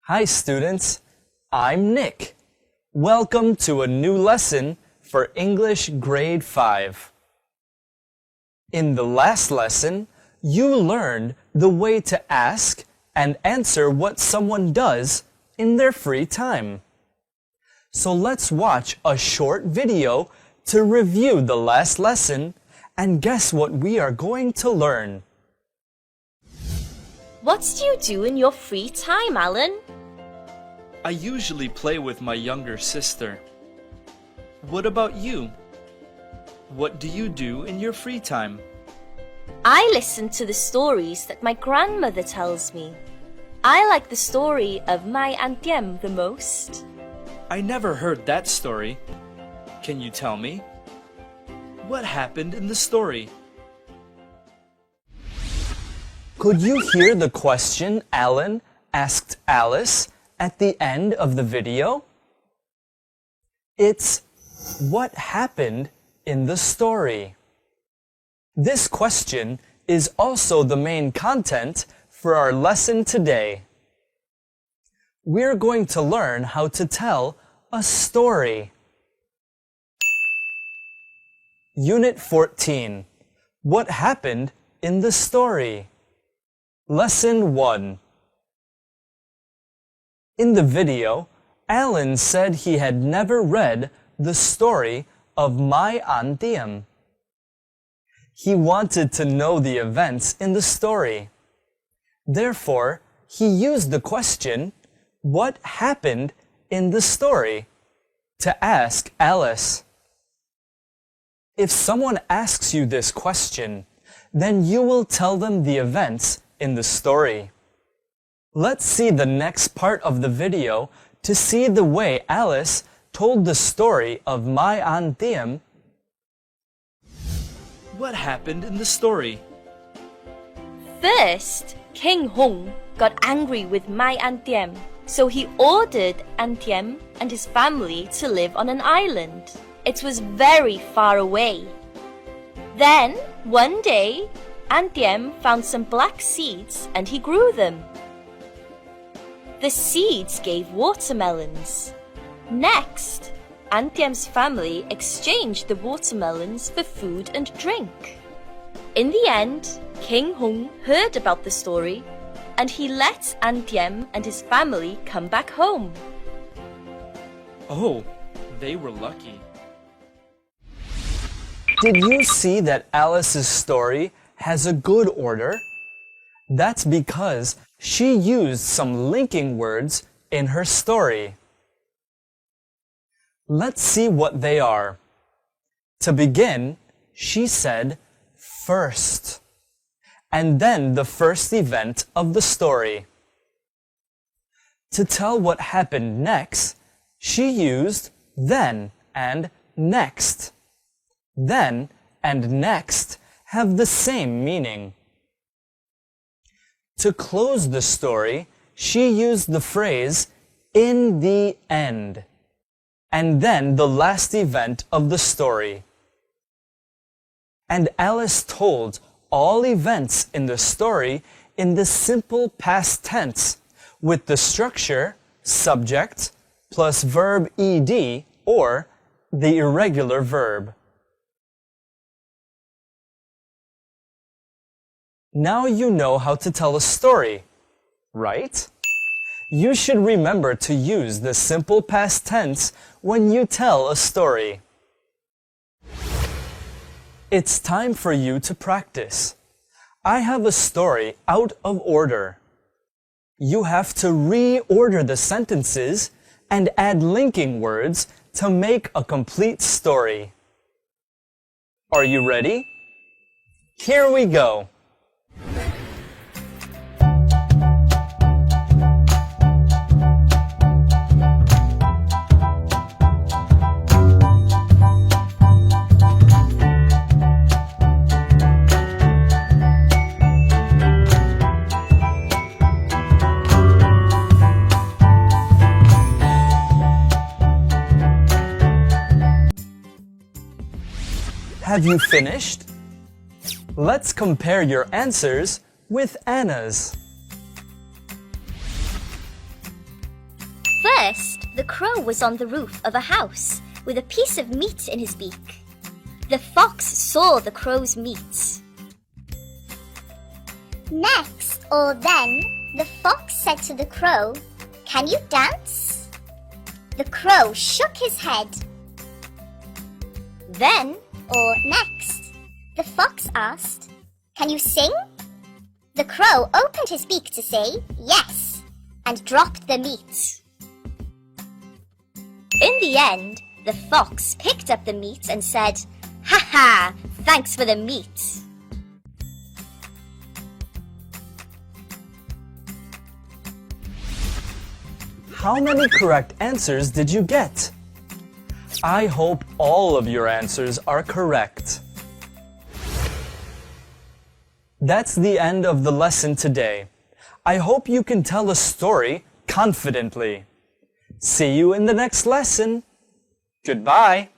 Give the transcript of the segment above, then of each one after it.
Hi students, I'm Nick. Welcome to a new lesson for English Grade 5. In the last lesson, you learned the way to ask and answer what someone does in their free time. So let's watch a short video to review the last lesson and guess what we are going to learn. What do you do in your free time, Alan? I usually play with my younger sister. What about you? What do you do in your free time? I listen to the stories that my grandmother tells me. I like the story of my Aunt Diem the most. I never heard that story. Can you tell me? What happened in the story? Could you hear the question Alan asked Alice at the end of the video? It's what happened in the story. This question is also the main content for our lesson today. We're going to learn how to tell a story. Unit 14. What happened in the story? Lesson 1. In the video, Alan said he had never read the story of my Aunt Diem. He wanted to know the events in the story. Therefore, he used the question, "What happened in the story?" to ask Alice. If someone asks you this question, then you will tell them the events in the story. Let's see the next part of the video to see the way Alice told the story of my Aunt Diem. What happened in the story? First, King Hung got angry with my Aunt Diem, so he ordered Aunt Diem and his family to live on an island. It was very far away. Then, one day, Aunt Diem found some black seeds and he grew them. The seeds gave watermelons. Next, Aunt Diem's family exchanged the watermelons for food and drink. In the end, King Hung heard about the story and he let Aunt Diem and his family come back home. Oh, they were lucky. Did you see that Alice's story has a good order? That's because she used some linking words in her story. Let's see what they are. To begin, she said first, and then the first event of the story. To tell what happened next, she used then and next. Then and next have the same meaning. To close the story, she used the phrase in the end, and then the last event of the story. And Alice told all events in the story in the simple past tense with the structure subject plus verb ed or the irregular verb. Now you know how to tell a story, right? You should remember to use the simple past tense when you tell a story. It's time for you to practice. I have a story out of order. You have to reorder the sentences and add linking words to make a complete story. Are you ready? Here we go. Have you finished? Let's compare your answers with Anna's. First, the crow was on the roof of a house with a piece of meat in his beak. The fox saw the crow's meat. Next, or then, the fox said to the crow, "Can you dance?" The crow shook his head. Then, or next, the fox asked, "Can you sing?" The crow opened his beak to say yes and dropped the meat. In the end, the fox picked up the meat and said, "Ha ha, thanks for the meat." How many correct answers did you get? I hope all of your answers are correct. That's the end of the lesson today. I hope you can tell a story confidently. See you in the next lesson. Goodbye.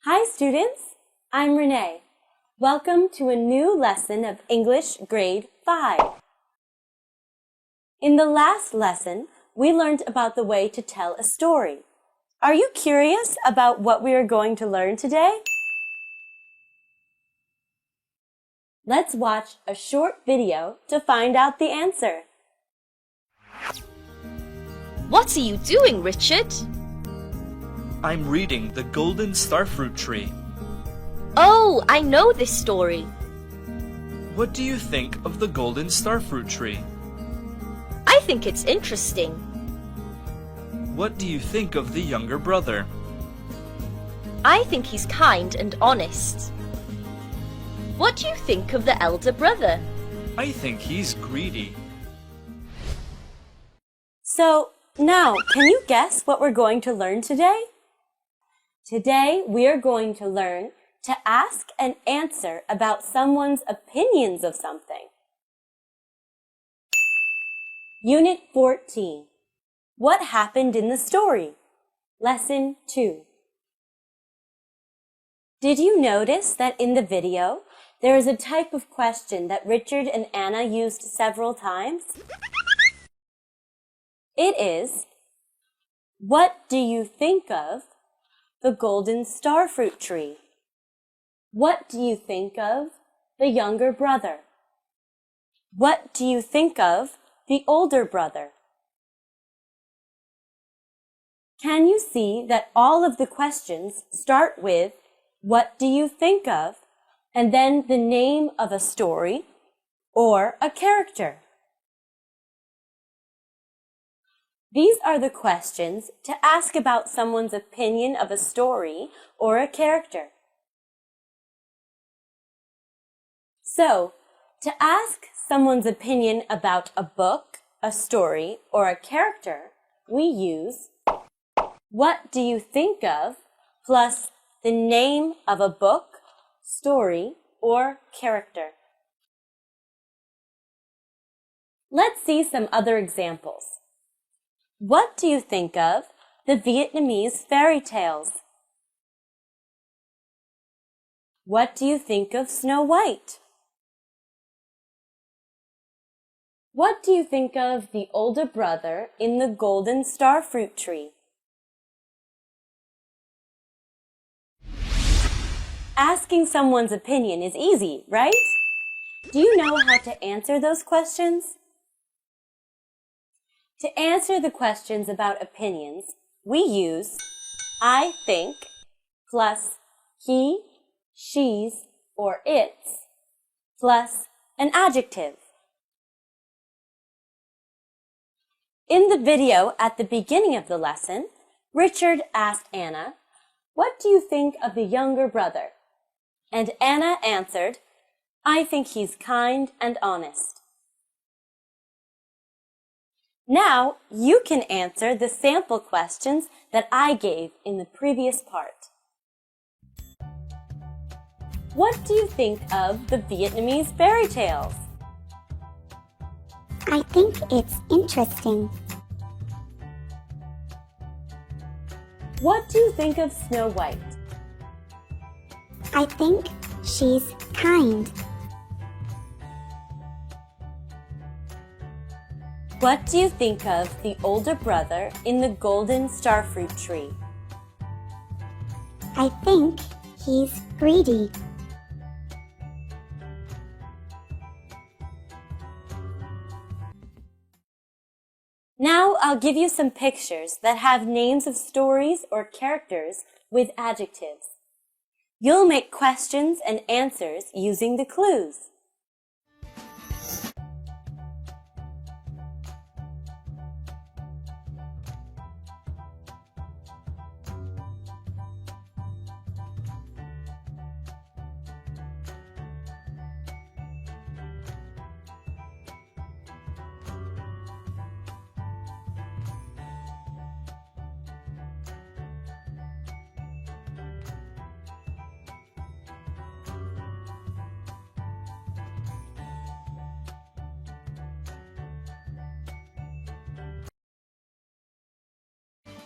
Hi students, I'm Renee. Welcome to a new lesson of English Grade 5. In the last lesson, we learned about the way to tell a story. Are you curious about what we are going to learn today? Let's watch a short video to find out the answer. What are you doing, Richard? I'm reading The Golden Starfruit Tree. Oh, I know this story. What do you think of the Golden Starfruit Tree? I think it's interesting. What do you think of the younger brother? I think he's kind and honest. What do you think of the elder brother? I think he's greedy. So, now, can you guess what we're going to learn today? Today, we are going to learn to ask and answer about someone's opinions of something. Unit 14. What happened in the story? Lesson 2. Did you notice that in the video, there is a type of question that Richard and Anna used several times? It is, what do you think of the golden starfruit tree? What do you think of the younger brother? What do you think of the older brother? Can you see that all of the questions start with, what do you think of, and then the name of a story or a character? These are the questions to ask about someone's opinion of a story or a character. So, to ask someone's opinion about a book, a story, or a character, we use what do you think of plus the name of a book, story, or character. Let's see some other examples. What do you think of the Vietnamese fairy tales? What do you think of Snow White? What do you think of the older brother in the golden starfruit tree? Asking someone's opinion is easy, right? Do you know how to answer those questions? To answer the questions about opinions, we use I think plus he, she's, or its plus an adjective. In the video at the beginning of the lesson, Richard asked Anna, what do you think of the younger brother? And Anna answered, I think he's kind and honest. Now you can answer the sample questions that I gave in the previous part. What do you think of the Vietnamese fairy tales? I think it's interesting. What do you think of Snow White? I think she's kind. What do you think of the older brother in the golden starfruit tree? I think he's greedy. Now I'll give you some pictures that have names of stories or characters with adjectives. You'll make questions and answers using the clues.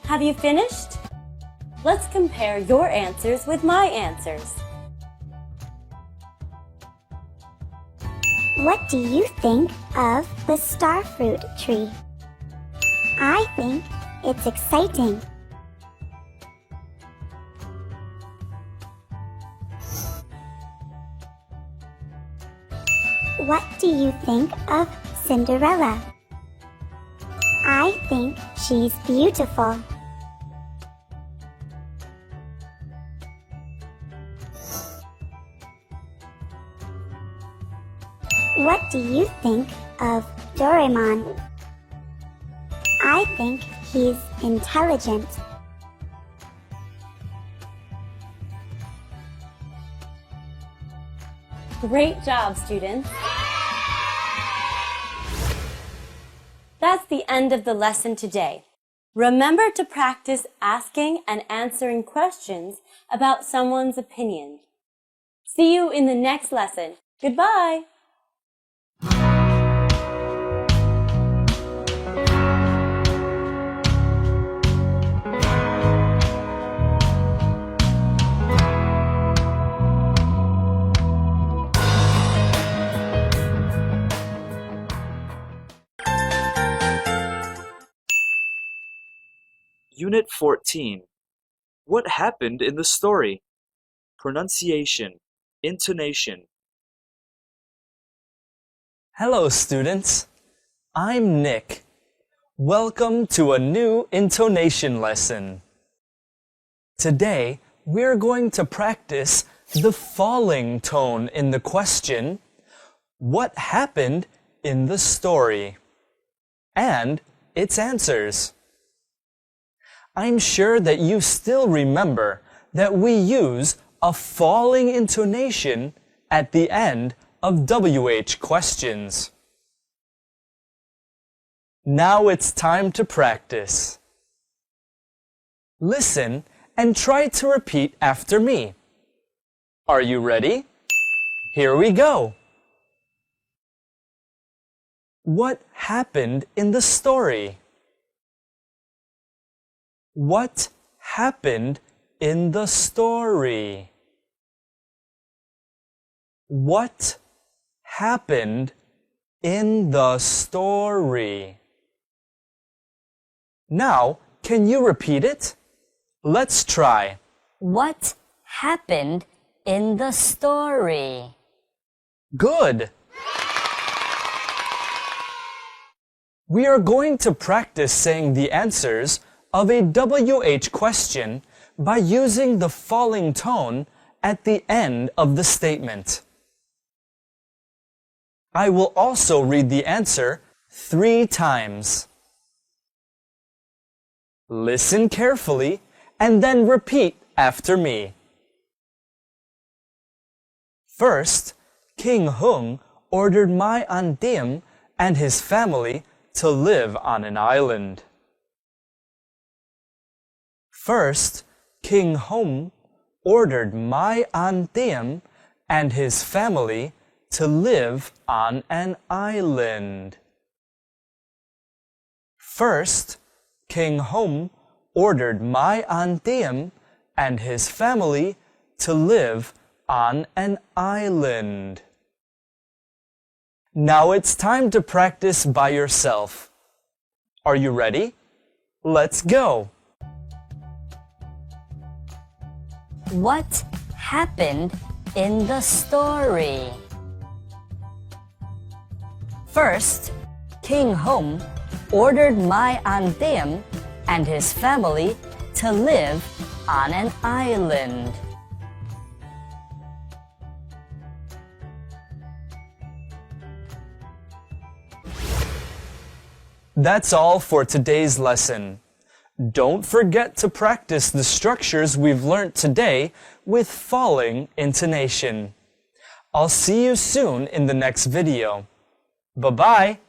Have you finished? Let's compare your answers with my answers. What do you think of the starfruit tree? I think it's exciting. What do you think of Cinderella? I think she's beautiful. What do you think of Doraemon? I think he's intelligent. Great job, students! That's the end of the lesson today. Remember to practice asking and answering questions about someone's opinion. See you in the next lesson. Goodbye! Unit 14. What happened in the story? Pronunciation, intonation. Hello, students. I'm Nick. Welcome to a new intonation lesson. Today, we're going to practice the falling tone in the question, what happened in the story? And its answers. I'm sure that you still remember that we use a falling intonation at the end of WH questions. Now it's time to practice. Listen and try to repeat after me. Are you ready? Here we go. What happened in the story? What happened in the story? What happened in the story? Now, can you repeat it? Let's try. What happened in the story? Good! We are going to practice saying the answers of a WH question by using the falling tone at the end of the statement. I will also read the answer 3 times. Listen carefully and then repeat after me. First, King Hung ordered my Antiem and his family to live on an island. First, King Hung ordered my Antiem and his family to live on an island. First, King Hung ordered my Antiem and his family to live on an island. Now it's time to practice by yourself. Are you ready? Let's go! What happened in the story? First, King Hung ordered my Antiem and his family to live on an island. That's all for today's lesson. Don't forget to practice the structures we've learnt today with falling intonation. I'll see you soon in the next video. Bye-bye.